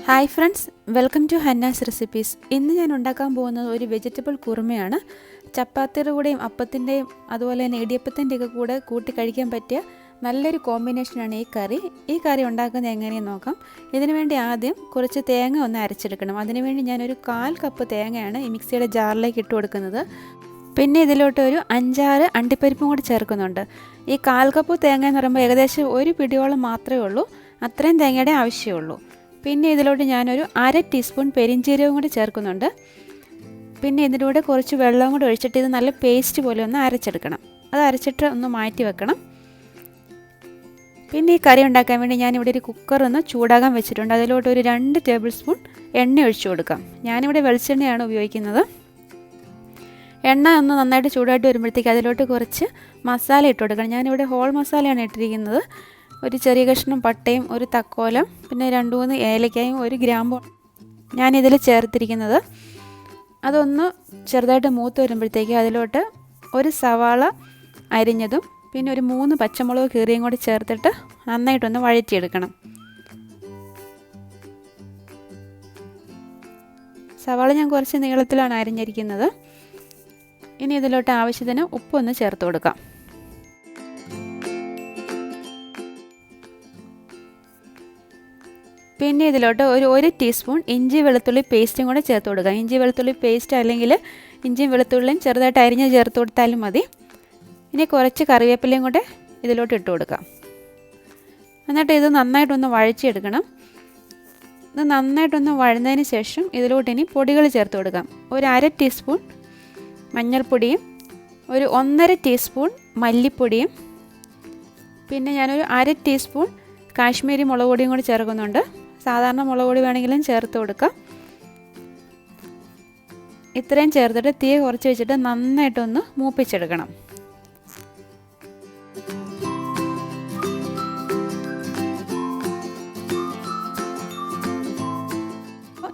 Hi friends, welcome to Hanna's recipes. ഇന്ന് ഞാൻ ഉണ്ടാക്കാൻ പോകുന്നത് ഒരു വെജിറ്റബിൾ കുറുമയാണ്. ചപ്പാത്തിയുടെ കൂടെയും അപ്പത്തിൻ്റെയും അതുപോലെ തന്നെ ഇടിയപ്പത്തിൻ്റെയൊക്കെ കൂടെ കൂട്ടി കഴിക്കാൻ പറ്റിയ നല്ലൊരു കോമ്പിനേഷനാണ് ഈ കറി ഉണ്ടാക്കുന്നത് എങ്ങനെയെന്ന് നോക്കാം. ഇതിനു വേണ്ടി ആദ്യം കുറച്ച് തേങ്ങ ഒന്ന് അരച്ചെടുക്കണം. അതിനുവേണ്ടി ഞാനൊരു 1/4 കപ്പ് തേങ്ങയാണ് ഈ മിക്സിയുടെ ജാറിലേക്ക് ഇട്ട് കൊടുക്കുന്നത്. പിന്നെ ഇതിലോട്ട് ഒരു 5-6 അണ്ടിപ്പരിപ്പും കൂടി ചേർക്കുന്നുണ്ട്. ഈ 1/4 കപ്പ് തേങ്ങ എന്ന് പറയുമ്പോൾ ഏകദേശം ഒരു പിടിയോളം മാത്രമേ ഉള്ളൂ. അത്രയും തേങ്ങയുടെ ആവശ്യമുള്ളൂ. പിന്നെ ഇതിലോട്ട് ഞാനൊരു 1/2 ടീസ്പൂൺ പെരിഞ്ചീരകവും കൂടി ചേർക്കുന്നുണ്ട്. പിന്നെ ഇതിലൂടെ കുറച്ച് വെള്ളവും കൂടി ഒഴിച്ചിട്ട് ഇത് നല്ല പേസ്റ്റ് പോലെ ഒന്ന് അരച്ചെടുക്കണം. അത് അരച്ചിട്ട് ഒന്ന് മാറ്റി വെക്കണം. പിന്നെ ഈ കറി ഉണ്ടാക്കാൻ വേണ്ടി ഞാനിവിടെ ഒരു കുക്കർ ഒന്ന് ചൂടാകാൻ വെച്ചിട്ടുണ്ട്. അതിലോട്ട് ഒരു 2 ടേബിൾ സ്പൂൺ എണ്ണ ഒഴിച്ചു കൊടുക്കാം. ഞാനിവിടെ വെളിച്ചെണ്ണയാണ് ഉപയോഗിക്കുന്നത്. എണ്ണ ഒന്ന് നന്നായിട്ട് ചൂടായിട്ട് വരുമ്പോഴത്തേക്ക് അതിലോട്ട് കുറച്ച് മസാല ഇട്ട് കൊടുക്കണം. ഞാനിവിടെ ഹോൾ മസാലയാണ് ഇട്ടിരിക്കുന്നത്. ഒരു ചെറിയ കഷ്ണം പട്ടയും ഒരു തക്കോലം പിന്നെ 2-3 ഏലക്കായും ഒരു ഗ്രാമ്പും ഞാനിതിൽ ചേർത്തിരിക്കുന്നത്. അതൊന്ന് ചെറുതായിട്ട് മൂത്ത് വരുമ്പോഴത്തേക്ക് അതിലോട്ട് ഒരു സവാള അരിഞ്ഞതും പിന്നെ ഒരു 3 പച്ചമുളക് കീറിയും കൂടി ചേർത്തിട്ട് നന്നായിട്ടൊന്ന് വഴറ്റിയെടുക്കണം. സവാള ഞാൻ കുറച്ച് നീളത്തിലാണ് അരിഞ്ഞിരിക്കുന്നത്. ഇനി ഇതിലോട്ട് ആവശ്യത്തിന് ഉപ്പൊന്ന് ചേർത്ത് കൊടുക്കാം. പിന്നെ ഇതിലോട്ട് ഒരു 1 ടീസ്പൂൺ ഇഞ്ചി വെളുത്തുള്ളി പേസ്റ്റും കൂടെ ചേർത്ത് കൊടുക്കുക. ഇഞ്ചി വെളുത്തുള്ളി പേസ്റ്റ് അല്ലെങ്കിൽ ഇഞ്ചിയും വെളുത്തുള്ളിയും ചെറുതായിട്ട് അരിഞ്ഞ് ചേർത്ത് കൊടുത്താലും മതി. ഇനി കുറച്ച് കറിവേപ്പിലയും കൂടെ ഇതിലോട്ട് ഇട്ട് കൊടുക്കാം. എന്നിട്ട് ഇത് നന്നായിട്ടൊന്ന് വഴച്ചെടുക്കണം. ഇത് നന്നായിട്ടൊന്ന് വഴന്നതിന് ശേഷം ഇതിലോട്ട് ഇനി പൊടികൾ ചേർത്ത് കൊടുക്കാം. ഒരു 1/2 ടീസ്പൂൺ മഞ്ഞൾപ്പൊടിയും ഒരു 1/2 ടീസ്പൂൺ മല്ലിപ്പൊടിയും പിന്നെ ഞാനൊരു 1/2 ടീസ്പൂൺ കാശ്മീരി മുളക് പൊടിയും കൂടി ചേർക്കുന്നുണ്ട്. സാധാരണ മുളക് പൊടി വേണമെങ്കിലും ചേർത്ത് കൊടുക്കാം. ഇത്രയും ചേർത്തിട്ട് തീ കുറച്ച് വെച്ചിട്ട് നന്നായിട്ടൊന്ന് മൂപ്പിച്ചെടുക്കണം.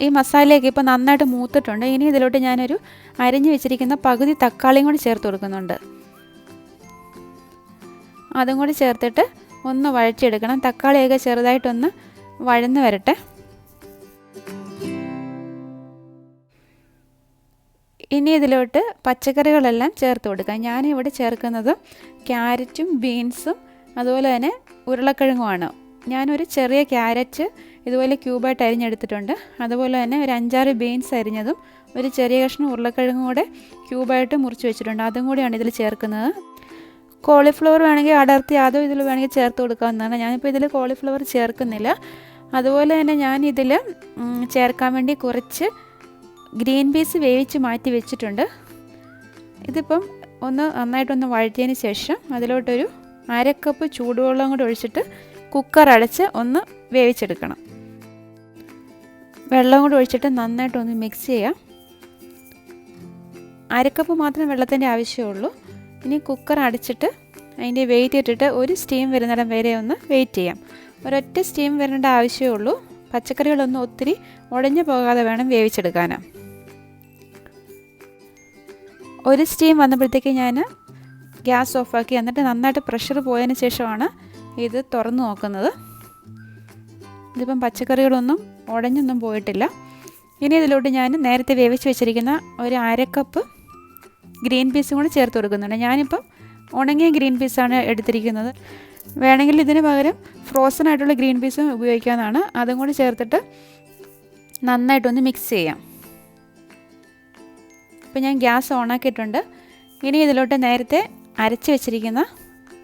ഈ മസാലയൊക്കെ ഇപ്പോൾ നന്നായിട്ട് മൂത്തിട്ടുണ്ട്. ഇനി ഇതിലോട്ട് ഞാനൊരു അരിഞ്ഞു വെച്ചിരിക്കുന്ന പകുതി തക്കാളിയും കൂടി ചേർത്ത് കൊടുക്കുന്നുണ്ട്. അതും കൂടി ചേർത്തിട്ട് ഒന്ന് വഴറ്റിയെടുക്കണം. തക്കാളിയൊക്കെ ചെറുതായിട്ടൊന്ന് വഴന്ന് വരട്ടെ. ഇനി ഇതിലോട്ട് പച്ചക്കറികളെല്ലാം ചേർത്ത് കൊടുക്കാം. ഞാനിവിടെ ചേർക്കുന്നത് ക്യാരറ്റും ബീൻസും അതുപോലെ തന്നെ ഉരുളക്കിഴങ്ങുമാണ്. ഞാനൊരു ചെറിയ ക്യാരറ്റ് ഇതുപോലെ ക്യൂബായിട്ട് അരിഞ്ഞെടുത്തിട്ടുണ്ട്. അതുപോലെ തന്നെ ഒരു 5-6 ബീൻസ് അരിഞ്ഞതും ഒരു ചെറിയ കഷ്ണം ഉരുളക്കിഴങ്ങും കൂടെ ക്യൂബായിട്ട് മുറിച്ച് വെച്ചിട്ടുണ്ട്. അതും കൂടിയാണ് ഇതിൽ ചേർക്കുന്നത്. കോളിഫ്ലവർ വേണമെങ്കിൽ അടർത്തി അതോ ഇതിൽ വേണമെങ്കിൽ ചേർത്ത് കൊടുക്കാവുന്നതാണ്. ഞാനിപ്പോൾ ഇതിൽ കോളിഫ്ലവർ ചേർക്കുന്നില്ല. അതുപോലെ തന്നെ ഞാനിതിൽ ചേർക്കാൻ വേണ്ടി കുറച്ച് ഗ്രീൻ പീസ് വേവിച്ച് മാറ്റി വെച്ചിട്ടുണ്ട്. ഇതിപ്പം ഒന്ന് നന്നായിട്ടൊന്ന് വഴറ്റിയതിന് ശേഷം അതിലോട്ടൊരു 1/2 കപ്പ് ചൂടുവെള്ളം കൂടി ഒഴിച്ചിട്ട് കുക്കർ അടച്ച് ഒന്ന് വേവിച്ചെടുക്കണം. വെള്ളം കൂടി ഒഴിച്ചിട്ട് നന്നായിട്ടൊന്ന് മിക്സ് ചെയ്യാം. 1/2 കപ്പ് മാത്രം വെള്ളത്തിൻ്റെ ആവശ്യമുള്ളൂ. ഇനി കുക്കർ അടച്ചിട്ട് അതിൻ്റെ വെയിറ്റ് ഇട്ടിട്ട് ഒരു സ്റ്റീം വരുന്നിടം വരെ ഒന്ന് വെയിറ്റ് ചെയ്യാം. ഒരൊറ്റ സ്റ്റീം വരേണ്ട ആവശ്യമേ ഉള്ളൂ. പച്ചക്കറികളൊന്നും ഒത്തിരി ഉടഞ്ഞു പോകാതെ വേണം വേവിച്ചെടുക്കാൻ. ഒരു സ്റ്റീം വന്നപ്പോഴത്തേക്ക് ഞാൻ ഗ്യാസ് ഓഫാക്കി. എന്നിട്ട് നന്നായിട്ട് പ്രഷർ പോയതിന് ശേഷമാണ് ഇത് തുറന്ന് നോക്കുന്നത്. ഇതിപ്പം പച്ചക്കറികളൊന്നും ഉടഞ്ഞൊന്നും പോയിട്ടില്ല. ഇനി ഇതിലോട്ട് ഞാൻ നേരത്തെ വേവിച്ച് വെച്ചിരിക്കുന്ന ഒരു 1/2 കപ്പ് ഗ്രീൻ പീസും കൂടി ചേർത്ത് കൊടുക്കുന്നുണ്ട്. ഞാനിപ്പം ഉണങ്ങിയ ഗ്രീൻ പീസാണ് എടുത്തിരിക്കുന്നത്. വേണമെങ്കിൽ ഇതിന് പകരം ഫ്രോസൺ ആയിട്ടുള്ള ഗ്രീൻ പീസും ഉപയോഗിക്കാവുന്നതാണ്. അതും കൂടി ചേർത്തിട്ട് നന്നായിട്ടൊന്ന് മിക്സ് ചെയ്യാം. ഇപ്പം ഞാൻ ഗ്യാസ് ഓണാക്കിയിട്ടുണ്ട്. ഇനി ഇതിലോട്ട് നേരത്തെ അരച്ച് വെച്ചിരിക്കുന്ന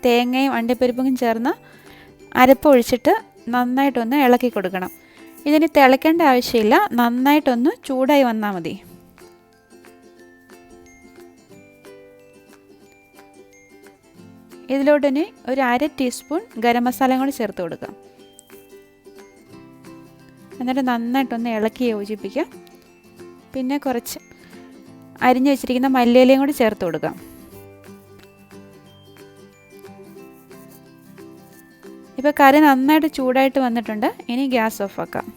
തേങ്ങയും അണ്ടിപ്പരിപ്പും ചേർന്ന് അരപ്പ് ഒഴിച്ചിട്ട് നന്നായിട്ടൊന്ന് ഇളക്കി കൊടുക്കണം. ഇതിന് തിളയ്ക്കേണ്ട ആവശ്യമില്ല. നന്നായിട്ടൊന്ന് ചൂടായി വന്നാൽ മതി. ഇതിലോട്ടിന് ഒരു 1/2 ടീസ്പൂൺ ഗരം മസാലയും കൂടി ചേർത്ത് കൊടുക്കാം. എന്നിട്ട് നന്നായിട്ടൊന്ന് ഇളക്കി യോജിപ്പിക്കാം. പിന്നെ കുറച്ച് അരിഞ്ഞു വെച്ചിരിക്കുന്ന മല്ലിയിലയും കൂടി ചേർത്ത് കൊടുക്കാം. ഇപ്പോൾ കറി നന്നായിട്ട് ചൂടായിട്ട് വന്നിട്ടുണ്ട്. ഇനി ഗ്യാസ് ഓഫ് ആക്കാം.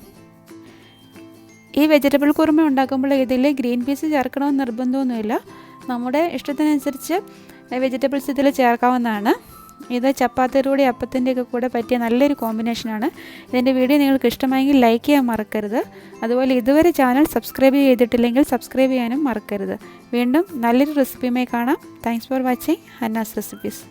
ഈ വെജിറ്റബിൾ കുറുമ ഉണ്ടാക്കുമ്പോൾ ഇതിൽ ഗ്രീൻ പീസ് ചേർക്കണമെന്ന് നിർബന്ധമൊന്നുമില്ല. നമ്മുടെ ഇഷ്ടത്തിനനുസരിച്ച് വെജിറ്റബിൾസ് ഇതിൽ ചേർക്കാവുന്നതാണ്. ഇത് ചപ്പാത്തിയുടെ കൂടെ അപ്പത്തിൻ്റെയൊക്കെ കൂടെ പറ്റിയ നല്ലൊരു കോമ്പിനേഷനാണ്. ഇതിൻ്റെ വീഡിയോ നിങ്ങൾക്ക് ഇഷ്ടമായെങ്കിൽ ലൈക്ക് ചെയ്യാൻ മറക്കരുത്. അതുപോലെ ഇതുവരെ ചാനൽ സബ്സ്ക്രൈബ് ചെയ്തിട്ടില്ലെങ്കിൽ സബ്സ്ക്രൈബ് ചെയ്യാനും മറക്കരുത്. വീണ്ടും നല്ലൊരു റെസിപ്പിയുമായി കാണാം. Thanks for watching Hanna's recipes.